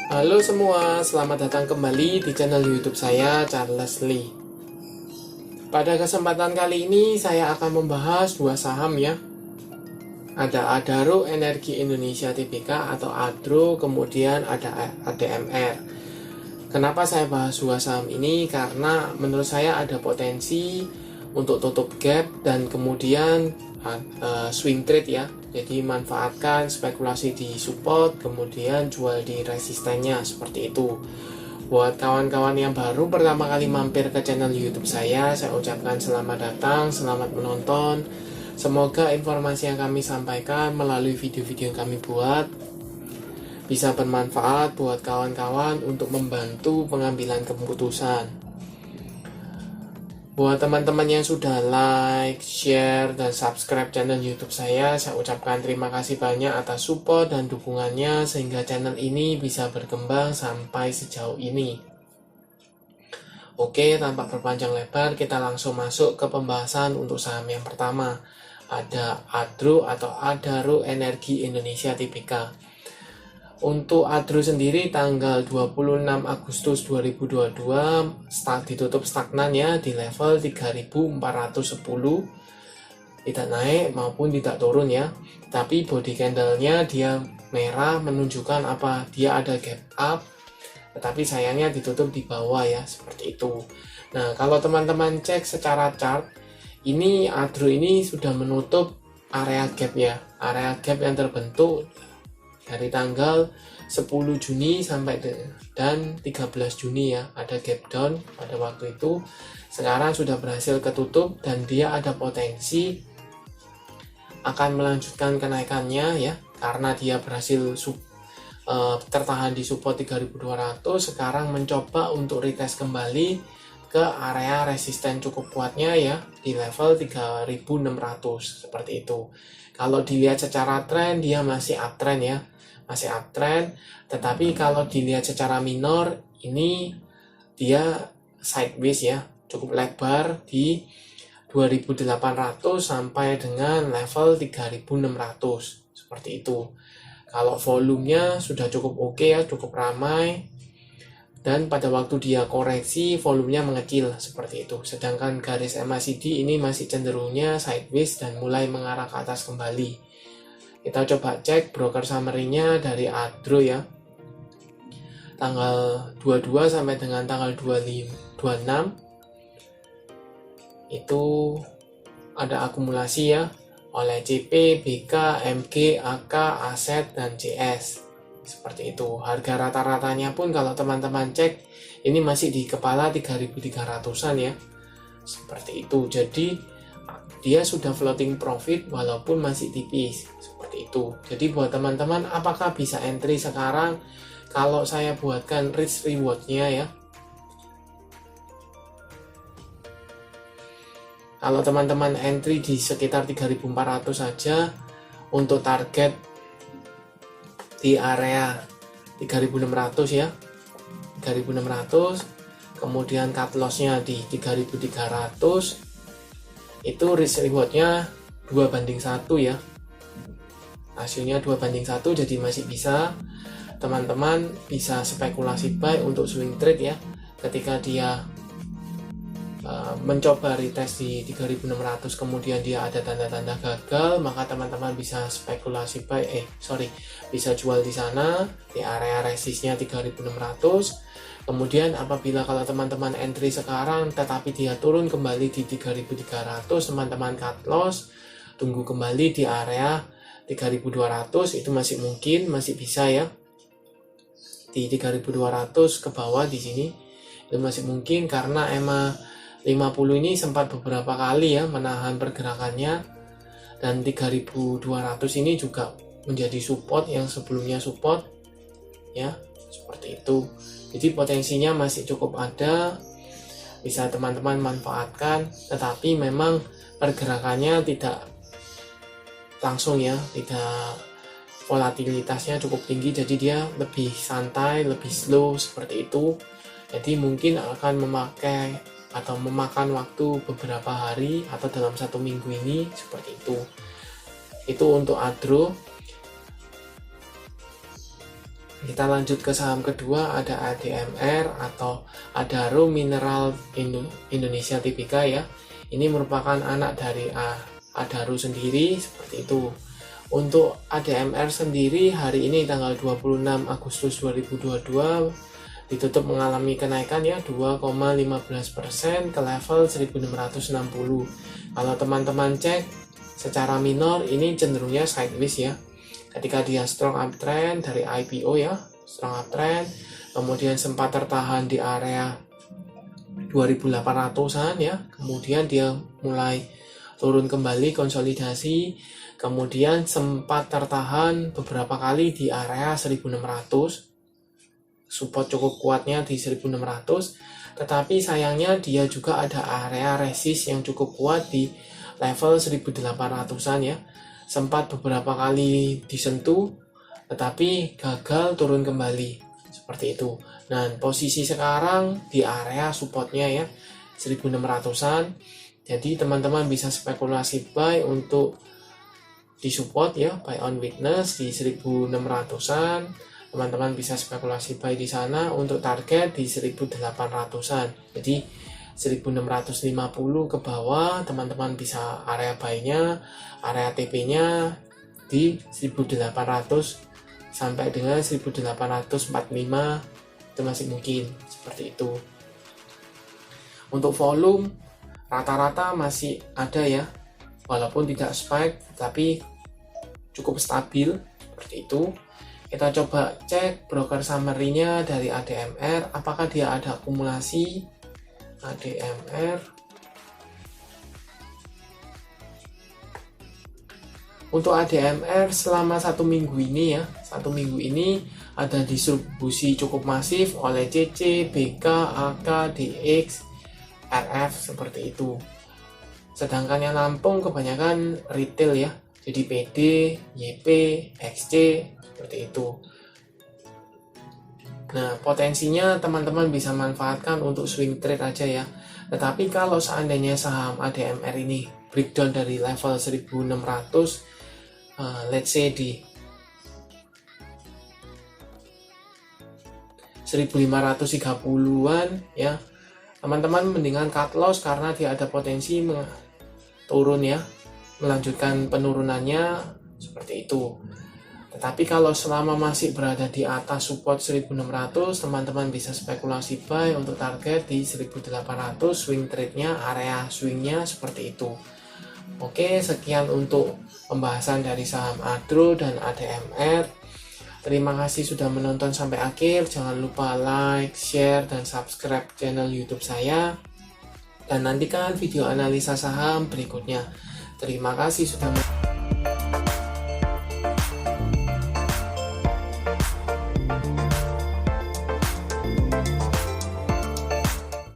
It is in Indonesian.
Halo semua, selamat datang kembali di channel YouTube saya, Charles Lee. Pada kesempatan kali ini saya akan membahas dua saham ya. Ada Adaro Energi Indonesia Tbk atau ADRO, kemudian ada ADMR. Kenapa saya bahas dua saham ini? Karena menurut saya ada potensi untuk tutup gap dan kemudian swing trade ya. Jadi manfaatkan spekulasi di support, kemudian jual di resistennya, seperti itu. Buat kawan-kawan yang baru pertama kali mampir ke channel YouTube saya ucapkan selamat datang, selamat menonton. Semoga informasi yang kami sampaikan melalui video-video yang kami buat bisa bermanfaat buat kawan-kawan untuk membantu pengambilan keputusan. Buat teman-teman yang sudah like, share, dan subscribe channel YouTube saya ucapkan terima kasih banyak atas support dan dukungannya sehingga channel ini bisa berkembang sampai sejauh ini. Oke, tanpa berpanjang lebar, kita langsung masuk ke pembahasan untuk saham yang pertama. Ada ADRO atau Adaro Energi Indonesia Tbk. Untuk ADRO sendiri tanggal 26 Agustus 2022 ditutup stagnan ya di level 3410, tidak naik maupun tidak turun ya, tapi body candlenya dia merah menunjukkan apa, dia ada gap up, tetapi sayangnya ditutup di bawah ya, seperti itu. Nah, kalau teman-teman cek secara chart, ini ADRO ini sudah menutup area gap ya, area gap yang terbentuk dari tanggal 10 Juni sampai dan 13 Juni ya, ada gap down pada waktu itu. Sekarang sudah berhasil ketutup dan dia ada potensi akan melanjutkan kenaikannya ya, karena dia berhasil tertahan di support 3200. Sekarang mencoba untuk retest kembali ke area resisten cukup kuatnya ya di level 3600, seperti itu. Kalau dilihat secara tren dia masih uptrend ya, masih uptrend, tetapi kalau dilihat secara minor ini dia sideways ya, cukup lebar di 2800 sampai dengan level 3600, seperti itu. Kalau volumenya sudah cukup oke ya, cukup ramai, dan pada waktu dia koreksi volumenya mengecil, seperti itu. Sedangkan garis MACD ini masih cenderungnya sideways dan mulai mengarah ke atas kembali. Kita coba cek broker summary-nya dari ADRO ya. Tanggal 22 sampai dengan tanggal 26 itu ada akumulasi ya oleh CP, BK, MG, AK, Aset, dan CS. Seperti itu. Harga rata-ratanya pun kalau teman-teman cek ini masih di kepala 3.300-an ya. Seperti itu. Jadi dia sudah floating profit walaupun masih tipis, seperti itu. Jadi buat teman-teman, apakah bisa entry sekarang? Kalau saya buatkan risk rewardnya ya, kalau teman-teman entry di sekitar 3400 saja untuk target di area 3600 ya, 3600, kemudian cut loss-nya di 3300, itu risk rewardnya 2:1 ya, hasilnya 2:1, jadi masih bisa teman-teman bisa spekulasi buy untuk swing trade ya. Ketika dia mencoba retest di 3600 kemudian dia ada tanda-tanda gagal, maka teman-teman bisa spekulasi buy bisa jual di sana di area resistnya 3600. Kemudian apabila kalau teman-teman entry sekarang tetapi dia turun kembali di 3300, teman-teman cut loss, tunggu kembali di area 3200, itu masih mungkin, masih bisa ya. Di 3200 ke bawah di sini itu masih mungkin, karena EMA 50 ini sempat beberapa kali ya menahan pergerakannya, dan 3200 ini juga menjadi support yang sebelumnya support ya, seperti itu. Jadi potensinya masih cukup ada, bisa teman-teman manfaatkan, tetapi memang pergerakannya tidak langsung ya, tidak, volatilitasnya cukup tinggi, jadi dia lebih santai, lebih slow, seperti itu. Jadi mungkin akan memakan waktu beberapa hari atau dalam 1 minggu ini, seperti itu. Itu untuk ADRO. Kita lanjut ke saham kedua, ada ADMR atau Adaro Mineral Indonesia Tbk ya. Ini merupakan anak dari Adaro sendiri, seperti itu. Untuk ADMR sendiri hari ini tanggal 26 Agustus 2022 ditutup mengalami kenaikan ya 2,15% ke level 1660. Kalau teman-teman cek secara minor ini cenderungnya sideways ya. Ketika dia strong uptrend dari IPO ya, strong uptrend, kemudian sempat tertahan di area 2800-an ya, kemudian dia mulai turun kembali konsolidasi, kemudian sempat tertahan beberapa kali di area 1600, support cukup kuatnya di 1600, tetapi sayangnya dia juga ada area resist yang cukup kuat di level 1800-an ya. Sempat beberapa kali disentuh tetapi gagal turun kembali, seperti itu. Nah, posisi sekarang di area supportnya ya 1600-an. Jadi teman-teman bisa spekulasi buy untuk di support ya, buy on weakness di 1600-an. Teman-teman bisa spekulasi buy di sana, untuk target di 1800-an. Jadi 1650 ke bawah, teman-teman bisa area buy-nya, area TP-nya di 1800 sampai dengan 1845 itu masih mungkin, seperti itu. Untuk volume rata-rata masih ada ya, walaupun tidak spike tapi cukup stabil, seperti itu. Kita coba cek broker summary-nya dari ADMR, apakah dia ada akumulasi. ADMR untuk ADMR selama satu minggu ini ya, satu minggu ini ada distribusi cukup masif oleh CC, BK, AK, DX, RF, seperti itu. Sedangkan yang nampung kebanyakan retail ya, jadi PD, YP, XC, seperti itu. Nah, potensinya teman-teman bisa manfaatkan untuk swing trade aja ya. Tetapi kalau seandainya saham ADMR ini breakdown dari level 1600, let's say di 1530-an ya, teman-teman mendingan cut loss karena dia ada potensi turun ya, melanjutkan penurunannya, seperti itu. Tetapi kalau selama masih berada di atas support 1600, teman-teman bisa spekulasi buy untuk target di 1800, swing trade-nya, area swing-nya seperti itu. Oke, sekian untuk pembahasan dari saham Adro dan ADMR. Terima kasih sudah menonton sampai akhir. Jangan lupa like, share, dan subscribe channel YouTube saya. Dan nantikan video analisa saham berikutnya. Terima kasih sudah menonton.